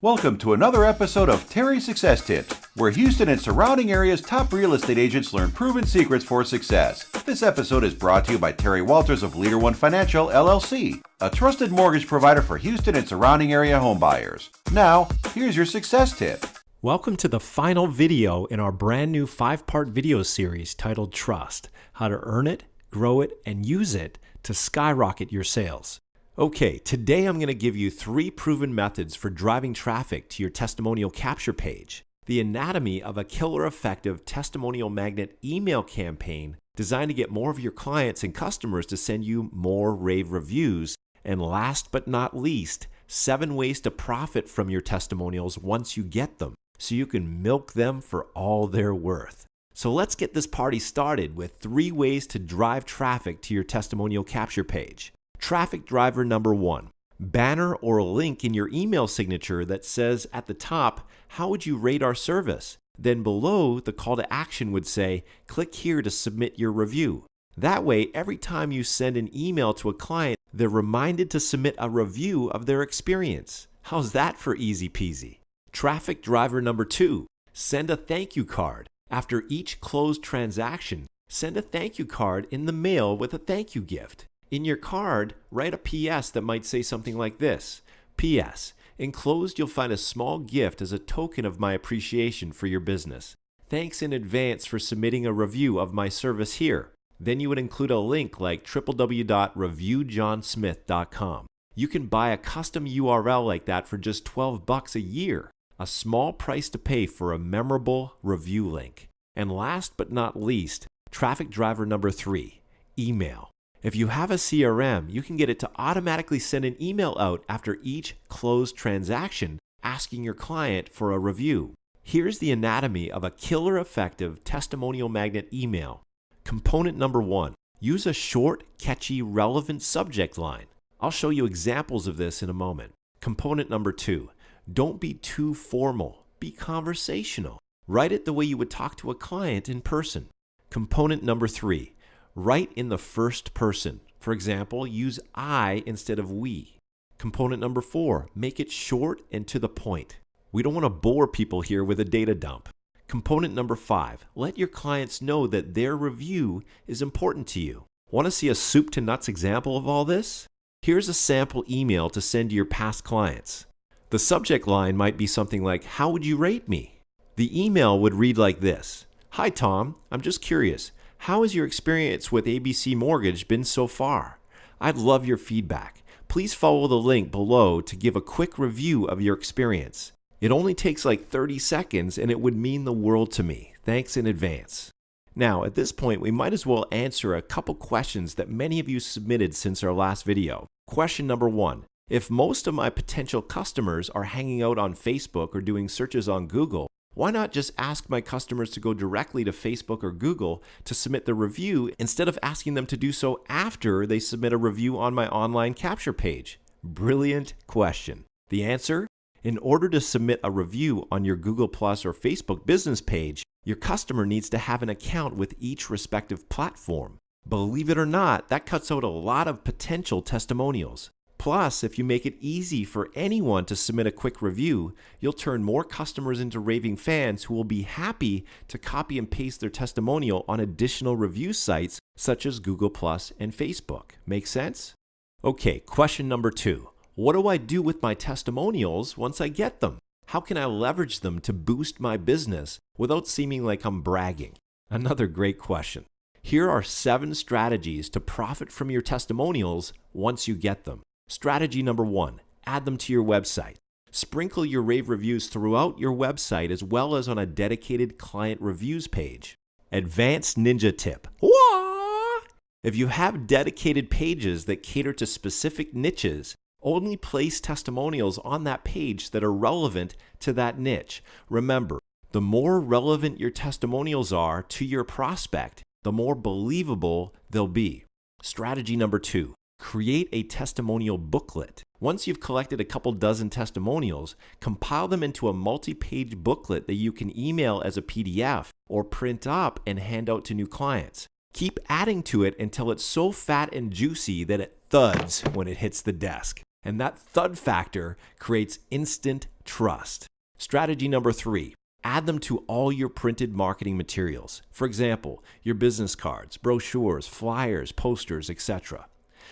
Welcome to another episode of Terry's Success Tips, where Houston and surrounding areas' top real estate agents learn proven secrets for success. This episode is brought to you by Terry Walters of Leader One Financial, LLC, a trusted mortgage provider for Houston and surrounding area homebuyers. Now, here's your success tip. Welcome to the final video in our brand new 5-part video series titled Trust: How to Earn It, Grow It, and Use It to Skyrocket Your Sales. Okay, today I'm going to give you 3 proven methods for driving traffic to your testimonial capture page. The anatomy of a killer effective testimonial magnet email campaign designed to get more of your clients and customers to send you more rave reviews. And last but not least, 7 ways to profit from your testimonials once you get them, so you can milk them for all they're worth. So let's get this party started with 3 ways to drive traffic to your testimonial capture page. Traffic driver number 1, banner or a link in your email signature that says at the top, how would you rate our service? Then below, the call to action would say, click here to submit your review. That way, every time you send an email to a client, they're reminded to submit a review of their experience. How's that for easy peasy? Traffic driver number 2, send a thank you card. After each closed transaction, send a thank you card in the mail with a thank you gift. In your card, write a PS that might say something like this: PS, enclosed you'll find a small gift as a token of my appreciation for your business. Thanks in advance for submitting a review of my service here. Then you would include a link like www.reviewjohnsmith.com. You can buy a custom URL like that for just $12 a year, a small price to pay for a memorable review link. And last but not least, traffic driver number 3, email. If you have a CRM, you can get it to automatically send an email out after each closed transaction asking your client for a review. Here's the anatomy of a killer effective testimonial magnet email. Component number 1, use a short, catchy, relevant subject line. I'll show you examples of this in a moment. Component number 2, don't be too formal, be conversational. Write it the way you would talk to a client in person. Component number 3, write in the first person. For example, use I instead of we. Component number 4, make it short and to the point. We don't want to bore people here with a data dump. Component number 5, let your clients know that their review is important to you. Want to see a soup to nuts example of all this? Here's a sample email to send to your past clients. The subject line might be something like, how would you rate me? The email would read like this: Hi Tom, I'm just curious. How has your experience with ABC Mortgage been so far? I'd love your feedback. Please follow the link below to give a quick review of your experience. It only takes like 30 seconds and it would mean the world to me. Thanks in advance. Now, at this point, we might as well answer a couple questions that many of you submitted since our last video. Question number 1. If most of my potential customers are hanging out on Facebook or doing searches on Google, why not just ask my customers to go directly to Facebook or Google to submit the review instead of asking them to do so after they submit a review on my online capture page? Brilliant question. The answer? In order to submit a review on your Google Plus or Facebook business page, your customer needs to have an account with each respective platform. Believe it or not, that cuts out a lot of potential testimonials. Plus, if you make it easy for anyone to submit a quick review, you'll turn more customers into raving fans who will be happy to copy and paste their testimonial on additional review sites such as Google Plus and Facebook. Make sense? Okay, question number 2. What do I do with my testimonials once I get them? How can I leverage them to boost my business without seeming like I'm bragging? Another great question. Here are 7 strategies to profit from your testimonials once you get them. Strategy number 1, add them to your website. Sprinkle your rave reviews throughout your website as well as on a dedicated client reviews page. Advanced ninja tip. Wah! If you have dedicated pages that cater to specific niches, only place testimonials on that page that are relevant to that niche. Remember, the more relevant your testimonials are to your prospect, the more believable they'll be. Strategy number 2. Create a testimonial booklet. Once you've collected a couple dozen testimonials, compile them into a multi-page booklet that you can email as a PDF or print up and hand out to new clients. Keep adding to it until it's so fat and juicy that it thuds when it hits the desk. And that thud factor creates instant trust. Strategy number 3, add them to all your printed marketing materials. For example, your business cards, brochures, flyers, posters, etc.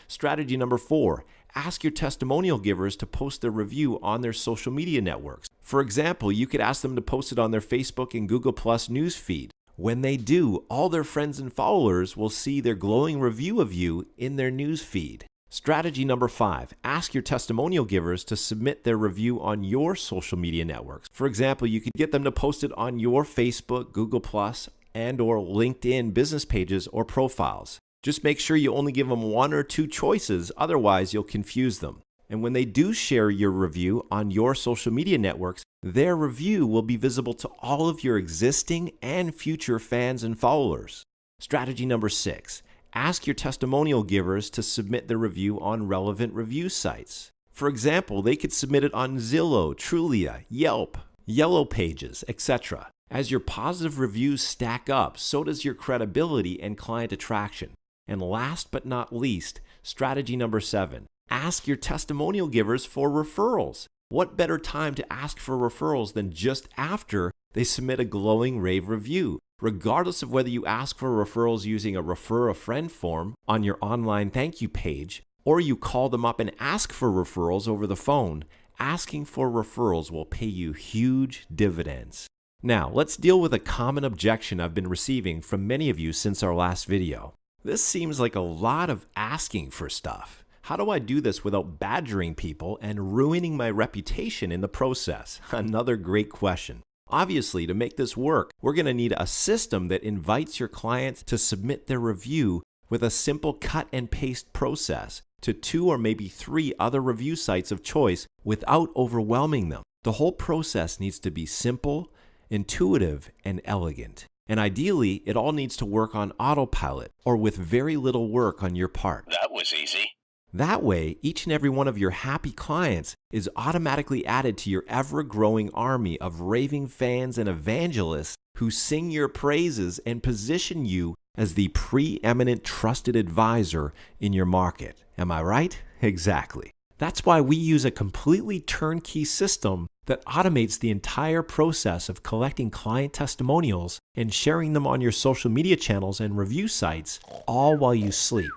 Strategy number 4, ask your testimonial givers to post their review on their social media networks. For example, you could ask them to post it on their Facebook and Google Plus news feed. When they do, all their friends and followers will see their glowing review of you in their news feed. Strategy number 5, ask your testimonial givers to submit their review on your social media networks. For example, you could get them to post it on your Facebook, Google Plus, and or LinkedIn business pages or profiles. Just make sure you only give them 1 or 2 choices, otherwise you'll confuse them. And when they do share your review on your social media networks, their review will be visible to all of your existing and future fans and followers. Strategy number 6, ask your testimonial givers to submit the review on relevant review sites. For example, they could submit it on Zillow, Trulia, Yelp, Yellow Pages, etc. As your positive reviews stack up, so does your credibility and client attraction. And last but not least, strategy number 7, ask your testimonial givers for referrals. What better time to ask for referrals than just after they submit a glowing rave review? Regardless of whether you ask for referrals using a refer a friend form on your online thank you page, or you call them up and ask for referrals over the phone, asking for referrals will pay you huge dividends. Now, let's deal with a common objection I've been receiving from many of you since our last video. This seems like a lot of asking for stuff. How do I do this without badgering people and ruining my reputation in the process? Another great question. Obviously, to make this work, we're going to need a system that invites your clients to submit their review with a simple cut and paste process to 2 or maybe 3 other review sites of choice without overwhelming them. The whole process needs to be simple, intuitive, and elegant. And ideally, it all needs to work on autopilot or with very little work on your part. That was easy. That way, each and every one of your happy clients is automatically added to your ever-growing army of raving fans and evangelists who sing your praises and position you as the preeminent trusted advisor in your market. Am I right? Exactly. That's why we use a completely turnkey system that automates the entire process of collecting client testimonials and sharing them on your social media channels and review sites, all while you sleep.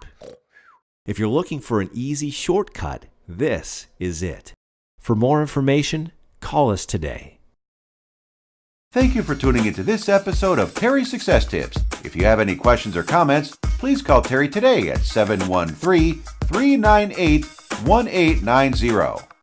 If you're looking for an easy shortcut, this is it. For more information, call us today. Thank you for tuning into this episode of Terry Success Tips. If you have any questions or comments, please call Terry today at 713-398-1890.